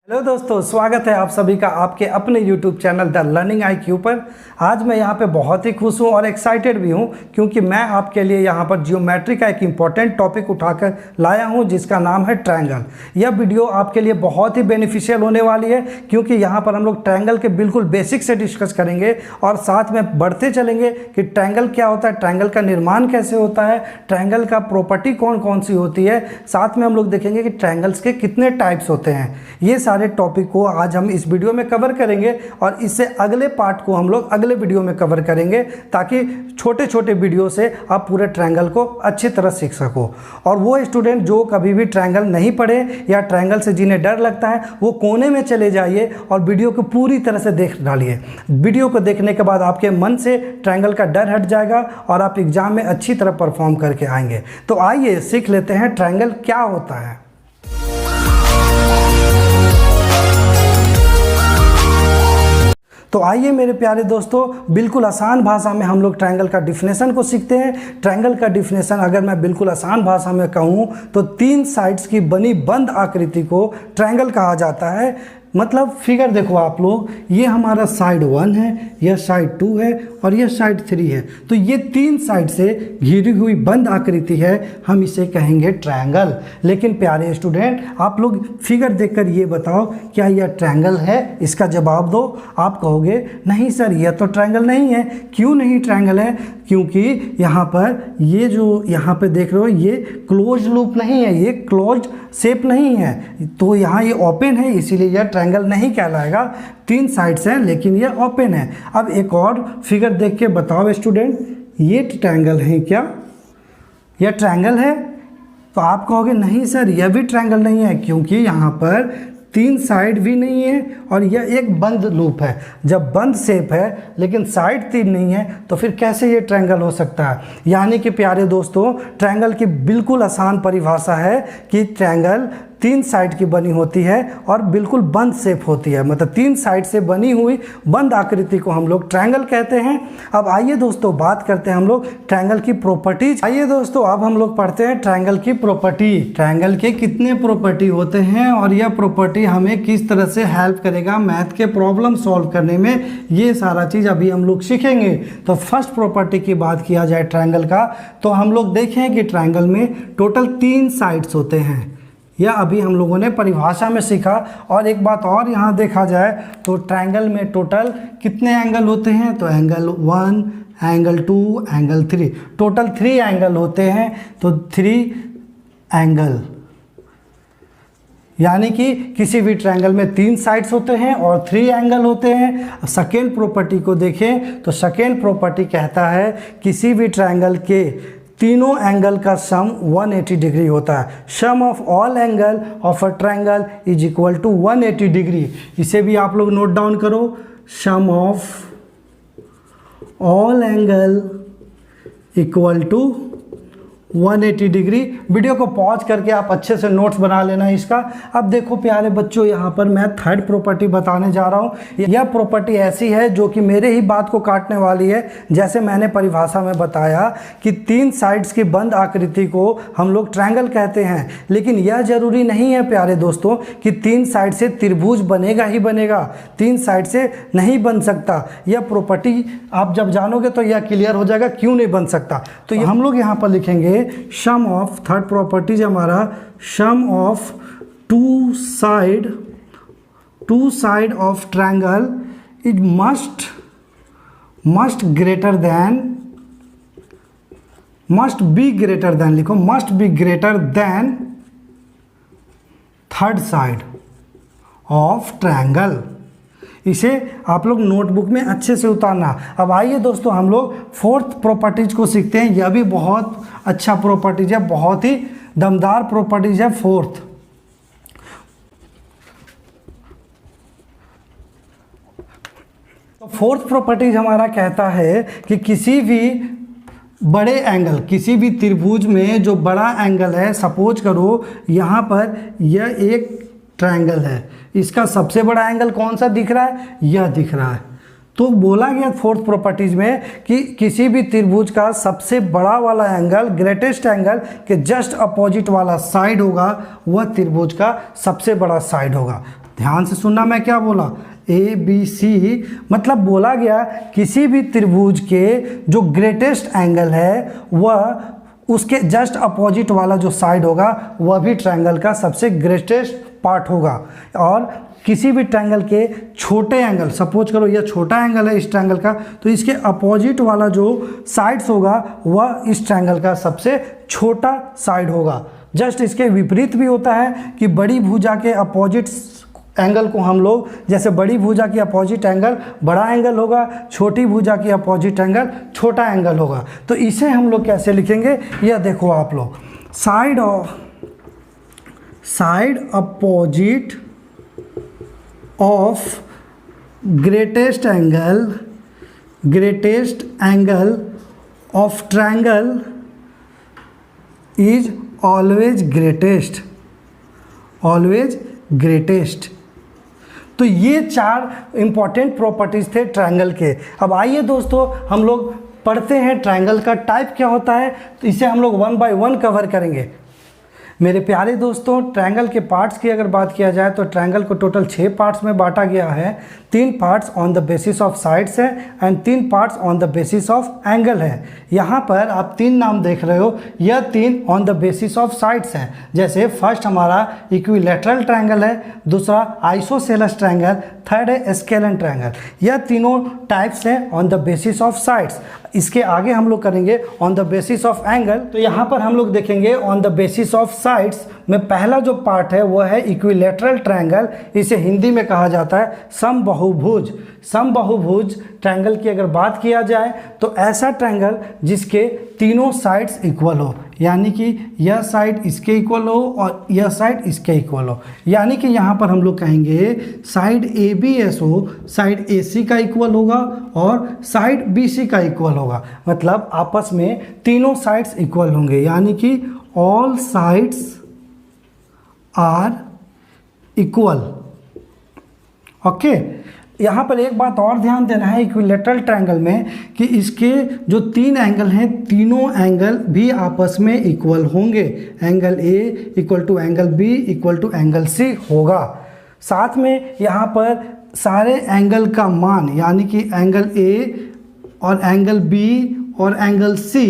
Hello दोस्तों, स्वागत है आप सभी का आपके अपने YouTube channel the learning IQ पर। आज मैं यहाँ पे बहुत ही खुश हूँ और एक्साइटेड भी हूँ क्योंकि मैं आपके लिए यहाँ पर जियोमेट्री का एक इम्पॉर्टेंट टॉपिक उठाकर लाया हूँ जिसका नाम है ट्रायंगल। यह वीडियो आपके लिए बहुत ही बेनिफिशियल होने वाली है क्योंकि यहाँ पर हम लोग ट्रायंगल के बिल्कुल बेसिक से डिस्कस करेंगे और साथ में बढ़ते चलेंगे कि ट्रायंगल क्या होता है, ट्रायंगल का निर्माण कैसे होता है, ट्रायंगल का प्रॉपर्टी कौन कौन सी होती है। साथ में हम लोग देखेंगे कि ट्रायंगल्स के कितने टाइप्स होते हैं। ये सारे टॉपिक को आज हम इस वीडियो में कवर करेंगे और इससे अगले पार्ट को हम लोग अगले वीडियो में कवर करेंगे ताकि छोटे छोटे वीडियो से आप पूरे ट्रायंगल को अच्छी तरह सीख सको। और वो स्टूडेंट जो कभी भी ट्रायंगल नहीं पढ़े या ट्रायंगल से जिन्हें डर लगता है वो कोने में चले जाइए और वीडियो को पूरी तरह से देख डालिए। वीडियो को देखने के बाद आपके मन से ट्रायंगल का डर हट जाएगा और आप एग्जाम में अच्छी तरह परफॉर्म करके आएंगे। तो आइए सीख लेते हैं ट्रायंगल क्या होता है। तो आइए मेरे प्यारे दोस्तों, बिल्कुल आसान भाषा में हम लोग ट्रायंगल का डिफिनेशन को सीखते हैं। ट्रायंगल का डिफिनेशन अगर मैं बिल्कुल आसान भाषा में कहूँ तो 3 साइड्स की बनी बंद आकृति को ट्रायंगल कहा जाता है। मतलब फिगर देखो आप लोग, ये हमारा साइड 1 है, यह साइड 2 है और यह साइड 3 है। तो ये 3 साइड से घिरी हुई बंद आकृति है, हम इसे कहेंगे ट्रायंगल। लेकिन प्यारे स्टूडेंट, आप लोग फिगर देखकर ये बताओ क्या यह ट्रायंगल है? इसका जवाब दो। आप कहोगे नहीं सर, यह तो ट्रायंगल नहीं है। क्यों नहीं ट्रायंगल है? क्योंकि यहाँ पर ये जो यहाँ पे देख रहे हो ये क्लोज लूप नहीं है, ये क्लोज्ड शेप नहीं है। तो यहाँ ये ओपन है, इसीलिए यह ट्रायंगल नहीं कहलाएगा। 3 साइड्स हैं लेकिन यह ओपन है। अब एक और फिगर देख के बताओ स्टूडेंट, ये ट्रायंगल है क्या? यह ट्रायंगल है? तो आप कहोगे नहीं सर, यह भी ट्रायंगल नहीं है क्योंकि यहाँ पर 3 साइड भी नहीं है और यह एक बंद लूप है। जब बंद शेप है लेकिन साइड 3 नहीं है तो फिर कैसे ये ट्रायंगल हो सकता है? यानी कि प्यारे दोस्तों, ट्रायंगल की बिल्कुल आसान परिभाषा है कि ट्रायंगल 3 साइड की बनी होती है और बिल्कुल बंद शेप होती है। मतलब 3 साइड से बनी हुई बंद आकृति को हम लोग ट्रायंगल कहते हैं। अब आइए दोस्तों बात करते हैं हम लोग ट्रायंगल की प्रॉपर्टीज। आइए दोस्तों, अब हम लोग पढ़ते हैं ट्रायंगल की प्रॉपर्टी। ट्रायंगल के कितने प्रॉपर्टी होते हैं और यह प्रॉपर्टी हमें किस तरह से हेल्प करेगा मैथ के प्रॉब्लम सॉल्व करने में, ये सारा चीज़ अभी हम लोग सीखेंगे। तो फर्स्ट प्रॉपर्टी की बात किया जाए ट्रायंगल का, तो हम लोग देखें कि ट्रायंगल में टोटल 3 साइड्स होते हैं। यह अभी हम लोगों ने परिभाषा में सीखा। और एक बात और यहाँ देखा जाए तो ट्रायंगल में टोटल कितने एंगल होते हैं? तो angle 1, angle 2, angle 3, total 3 angle होते हैं। तो 3 एंगल, यानी कि किसी भी ट्रायंगल में 3 साइड्स होते हैं और 3 एंगल होते हैं। सेकेंड प्रॉपर्टी को देखें तो सेकेंड प्रॉपर्टी कहता है किसी भी ट्रायंगल के तीनों एंगल का सम 180 डिग्री होता है। Sum of all angle of a triangle is equal to 180 degree. इसे भी आप लोग नोट डाउन करो। Sum of all angle equal to 180 degree. Video को पॉज करके आप अच्छे से नोट्स बना लेना इसका। अब देखो प्यारे बच्चों, यहाँ पर मैं थर्ड प्रॉपर्टी बताने जा रहा हूँ। यह प्रॉपर्टी ऐसी है जो कि मेरे ही बात को काटने वाली है। जैसे मैंने परिभाषा में बताया कि 3 साइड्स की बंद आकृति को हम लोग ट्रायंगल कहते हैं, लेकिन यह जरूरी नहीं है प्यारे दोस्तों कि 3 साइड से त्रिभुज बनेगा ही बनेगा। 3 साइड से नहीं बन सकता। यह प्रॉपर्टी आप जब जानोगे तो यह क्लियर हो जाएगा क्यों नहीं बन सकता। तो हम लोग यहाँ पर लिखेंगे सम ऑफ, थर्ड प्रॉपर्टीज हमारा, sum of two side of triangle is must be greater than, लिखो must be greater than third side of triangle. इसे आप लोग नोटबुक में अच्छे से उतारना। अब आइए दोस्तों, हम लोग फोर्थ प्रॉपर्टीज को सीखते हैं। यह भी बहुत अच्छा प्रॉपर्टीज है, बहुत ही दमदार प्रॉपर्टीज है फोर्थ। तो फोर्थ प्रॉपर्टीज हमारा कहता है कि किसी भी बड़े एंगल, किसी भी त्रिभुज में जो बड़ा एंगल है, सपोज करो यहाँ पर यह एक ट्रायंगल है, इसका सबसे बड़ा एंगल कौन सा दिख रहा है? यह दिख रहा है। तो बोला गया फोर्थ प्रॉपर्टीज में कि किसी भी त्रिभुज का सबसे बड़ा वाला एंगल, ग्रेटेस्ट एंगल के जस्ट अपोजिट वाला साइड होगा, वह त्रिभुज का सबसे बड़ा साइड होगा। ध्यान से सुनना, मैं क्या बोला, ABC, मतलब बोला गया किसी भी त्रिभुज के जो ग्रेटेस्ट एंगल है वह उसके जस्ट अपोजिट वाला जो साइड होगा वह भी ट्रायंगल का सबसे ग्रेटेस्ट पार्ट होगा। और किसी भी ट्रायंगल के छोटे एंगल, सपोज करो यह छोटा एंगल है इस ट्रायंगल का, तो इसके अपोजिट वाला जो साइड्स होगा वह इस ट्रायंगल का सबसे छोटा साइड होगा। जस्ट इसके विपरीत भी होता है कि बड़ी भुजा के अपोजिट एंगल को हम लोग, जैसे बड़ी भुजा की अपोजिट एंगल बड़ा एंगल होगा, छोटी भुजा की अपोजिट एंगल छोटा एंगल होगा। तो इसे हम लोग कैसे लिखेंगे, यह देखो आप लोग, side opposite of greatest angle of triangle is always greatest. तो ये 4 इंपॉर्टेंट प्रॉपर्टीज़ थे ट्रायंगल के। अब आइए दोस्तों हम लोग पढ़ते हैं ट्रायंगल का टाइप क्या होता है, तो इसे हम लोग 1 बाय 1 कवर करेंगे। मेरे प्यारे दोस्तों, ट्रायंगल के पार्ट्स की अगर बात किया जाए तो ट्रायंगल को टोटल 6 पार्ट्स में बांटा गया है। 3 parts on the basis of sides है and 3 parts on the basis of angle है। यहाँ पर आप 3 नाम देख रहे हो, यह 3 on the basis of sides हैं। जैसे फर्स्ट हमारा इक्विलैटरल ट्रायंगल है, दूसरा आइसोसेलेस ट्रायंगल, थर्ड है स्केलेन ट्रायंगल। यह तीनों टाइप्स हैं on the basis of sides. इसके आगे हम लोग करेंगे on the basis of angle. तो यहाँ पर हम लोग देखेंगे on the basis of sides में पहला जो पार्ट है वह है इक्विलैटरल ट्रायंगल। इसे हिंदी में कहा जाता है समबाहुभुज। समबाहुभुज ट्रायंगल की अगर बात किया जाए तो ऐसा ट्रायंगल जिसके तीनों साइड्स इक्वल हो, यानी कि यह साइड इसके इक्वल हो और यह साइड इसके इक्वल हो। यानी कि यहाँ पर हम लोग कहेंगे साइड ABSO साइड AC का इक्वल होगा और साइड BC का इक्वल होगा। मतलब आपस में तीनों साइड्स इक्वल होंगे, यानी कि all sides are equal. Okay, यहाँ पर एक बात और ध्यान देना है इक्विलैटरल ट्रायंगल में कि इसके जो 3 एंगल हैं, तीनों एंगल भी आपस में इक्वल होंगे। Angle A equal to angle B equal to angle C होगा। साथ में यहाँ पर सारे एंगल का मान, यानी कि एंगल A और एंगल B और एंगल C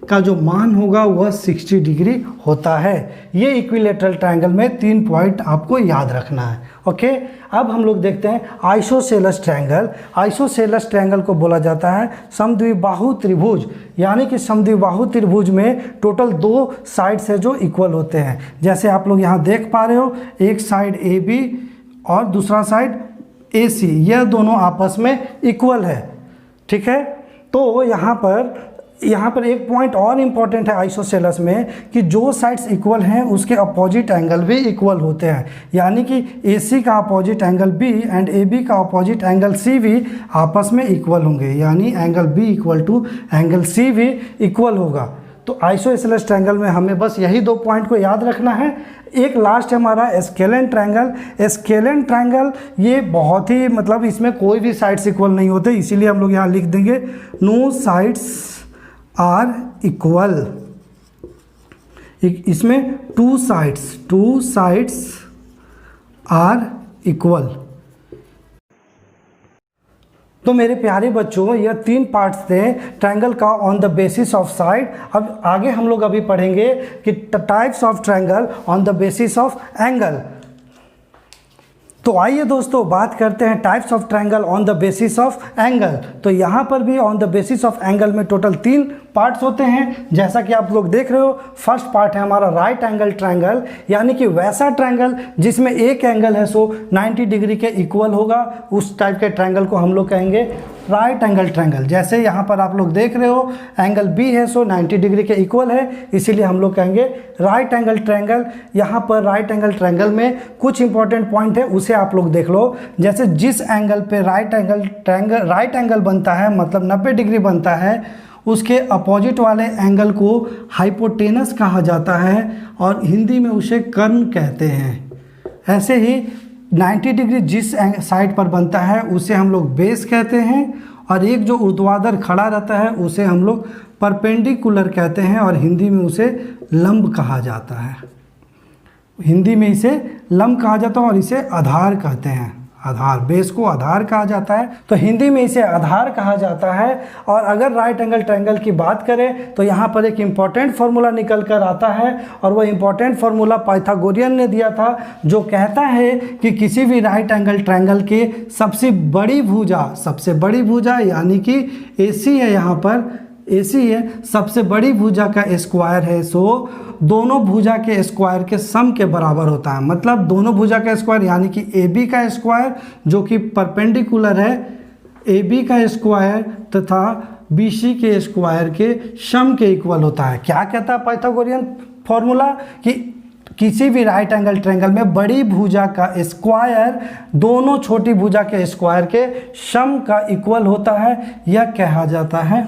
का जो मान होगा वह 60 डिग्री होता है। ये इक्विलैटरल ट्रायंगल में 3 पॉइंट आपको याद रखना है। ओके, अब हम लोग देखते हैं आइसोसेलेस ट्रायंगल। आइसोसेलेस ट्रायंगल को बोला जाता है समद्विबाहु त्रिभुज, यानी कि समद्विबाहु त्रिभुज में टोटल 2 साइड्स है जो इक्वल होते हैं। जैसे आप लोग यहाँ देख पा रहे हो, एक साइड AB और दूसरा साइड AC, यह दोनों आपस में इक्वल है। ठीक है, तो यहाँ पर एक पॉइंट और इम्पॉर्टेंट है आइसोसेलेस में कि जो साइड्स इक्वल हैं उसके अपोजिट एंगल भी इक्वल होते हैं। यानी कि AC का opposite angle B and AB का अपोजिट एंगल C भी आपस में इक्वल होंगे, यानी angle B equal to angle C भी इक्वल होगा। तो आइसोसेलेस ट्रायंगल में हमें बस यही 2 पॉइंट को याद रखना है। एक लास्ट है हमारा स्केलेन ट्रायंगल। स्केलेन ट्रायंगल ये बहुत ही, मतलब इसमें कोई भी साइड्स इक्वल नहीं होते, इसीलिए हम लोग यहाँ लिख देंगे नो साइड्स आर इक्वल। इसमें 2 साइड्स आर इक्वल। तो मेरे प्यारे बच्चों, यह 3 पार्ट्स थे ट्रायंगल का on the basis of side. अब आगे हम लोग अभी पढ़ेंगे कि types of triangle on the basis of angle. तो आइए दोस्तों बात करते हैं types of triangle on the basis of angle. तो यहाँ पर भी on the basis of angle में टोटल 3 पार्ट्स होते हैं, जैसा कि आप लोग देख रहे हो। फर्स्ट पार्ट है हमारा राइट एंगल ट्रायंगल, यानी कि वैसा ट्रायंगल जिसमें एक एंगल है सो 90 डिग्री के इक्वल होगा, उस टाइप के ट्रायंगल को हम लोग कहेंगे राइट एंगल ट्रायंगल। जैसे यहाँ पर आप लोग देख रहे हो एंगल B है सो 90 डिग्री के इक्वल है, इसीलिए हम लोग कहेंगे राइट एंगल ट्रायंगल। यहाँ पर राइट एंगल ट्रायंगल में कुछ इंपॉर्टेंट पॉइंट है, उसे आप लोग देख लो। जैसे जिस एंगल पे राइट एंगल बनता है, मतलब 90 डिग्री बनता है, उसके अपोजिट वाले एंगल को हाइपोटेनस कहा जाता है और हिंदी में उसे कर्ण कहते हैं। ऐसे ही 90 डिग्री जिस साइड पर बनता है उसे हम लोग बेस कहते हैं, और एक जो ऊर्ध्वाधर खड़ा रहता है उसे हम लोग परपेंडिकुलर कहते हैं और हिंदी में उसे लंब कहा जाता है। हिंदी में इसे लंब कहा जाता है और इसे आधार कहते हैं। आधार, बेस को आधार कहा जाता है, तो हिंदी में इसे आधार कहा जाता है। और अगर राइट एंगल ट्रायंगल की बात करें तो यहाँ पर एक इम्पॉर्टेंट फार्मूला निकल कर आता है, और वो इम्पॉर्टेंट फार्मूला पाइथागोरियन ने दिया था, जो कहता है कि किसी भी राइट एंगल ट्रायंगल के सबसे बड़ी भुजा यानी कि AC है, यहाँ पर AC है, सबसे बड़ी भुजा का स्क्वायर है, सो दोनों भुजा के स्क्वायर के सम के बराबर होता है। मतलब दोनों भुजा का स्क्वायर यानी कि AB का स्क्वायर जो कि परपेंडिकुलर है AB का स्क्वायर तथा BC के स्क्वायर के सम के इक्वल होता है। क्या कहता है पाइथागोरियन फॉर्मूला कि किसी भी राइट एंगल ट्रायंगल में बड़ी भुजा का स्क्वायर दोनों छोटी भुजा के स्क्वायर के सम का इक्वल होता है। यह कहा जाता है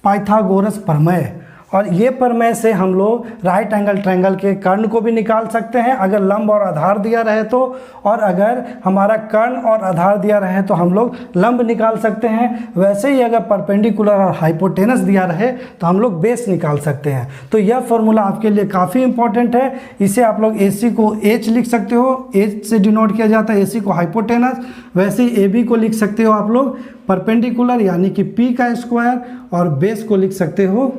पाइथागोरस प्रमेय। और ये प्रमेय से हम लोग राइट एंगल ट्रायंगल के कर्ण को भी निकाल सकते हैं अगर लंब और आधार दिया रहे तो, और अगर हमारा कर्ण और आधार दिया रहे तो हम लोग लंब निकाल सकते हैं। वैसे ही अगर परपेंडिकुलर और हाइपोटेनस दिया रहे तो हम लोग बेस निकाल सकते हैं। तो यह फॉर्मूला आपके लिए काफ़ी इंपॉर्टेंट है। इसे आप लोग AC को H लिख सकते हो, H से डिनोट किया जाता है, AC को हाइपोटेनस। वैसे ही AB को लिख सकते हो आप लोग परपेंडिकुलर यानी कि P का स्क्वायर, और बेस को लिख सकते हो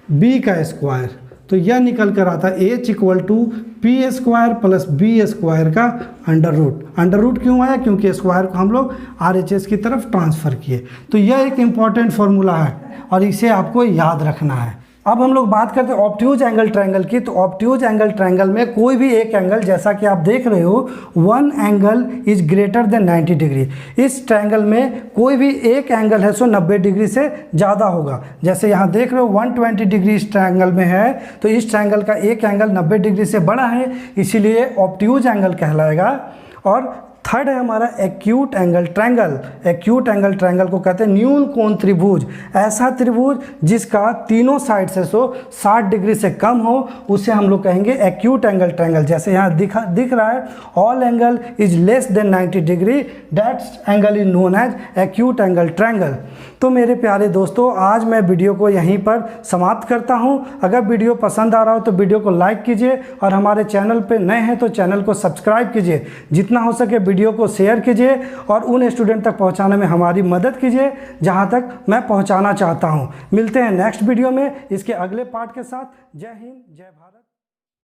B का स्क्वायर। तो यह निकल कर आता है H equal to P square plus B square का अंडर रूट क्यों आया? क्योंकि स्क्वायर को हम लोग RHS की तरफ ट्रांसफ़र किए। तो यह एक इम्पॉर्टेंट फार्मूला है और इसे आपको याद रखना है। अब हम लोग बात करते हैं ऑब्ट्यूज एंगल ट्रायंगल की। तो ऑब्ट्यूज एंगल ट्रायंगल में कोई भी एक एंगल, जैसा कि आप देख रहे हो, one angle is greater than 90 degree. इस ट्रायंगल में कोई भी एक एंगल है सो 90 डिग्री से ज़्यादा होगा। जैसे यहाँ देख रहे हो 120 डिग्री इस ट्रायंगल में है, तो इस ट्रायंगल का एक एंगल 90 डिग्री से बड़ा है, इसीलिए ऑब्ट्यूज एंगल कहलाएगा। और थर्ड है हमारा acute angle triangle. Acute angle triangle को कहते हैं न्यून कोण त्रिभुज। ऐसा त्रिभुज जिसका तीनों साइड से 60 डिग्री से कम हो, उसे हम लोग कहेंगे एक्यूट एंगल ट्रायंगल। जैसे यहाँ दिख रहा है, all angle is less than 90 degree, that angle is known as acute angle triangle. तो मेरे प्यारे दोस्तों, आज मैं वीडियो को यहीं पर समाप्त करता हूँ। अगर वीडियो पसंद आ रहा हो तो वीडियो को लाइक कीजिए, और हमारे चैनल पे नए हैं तो चैनल को सब्सक्राइब कीजिए। जितना हो सके वीडियो को शेयर कीजिए और उन स्टूडेंट तक पहुंचाने में हमारी मदद कीजिए जहां तक मैं पहुंचाना चाहता हूं। मिलते हैं नेक्स्ट वीडियो में इसके अगले पार्ट के साथ। जय हिंद, जय भारत।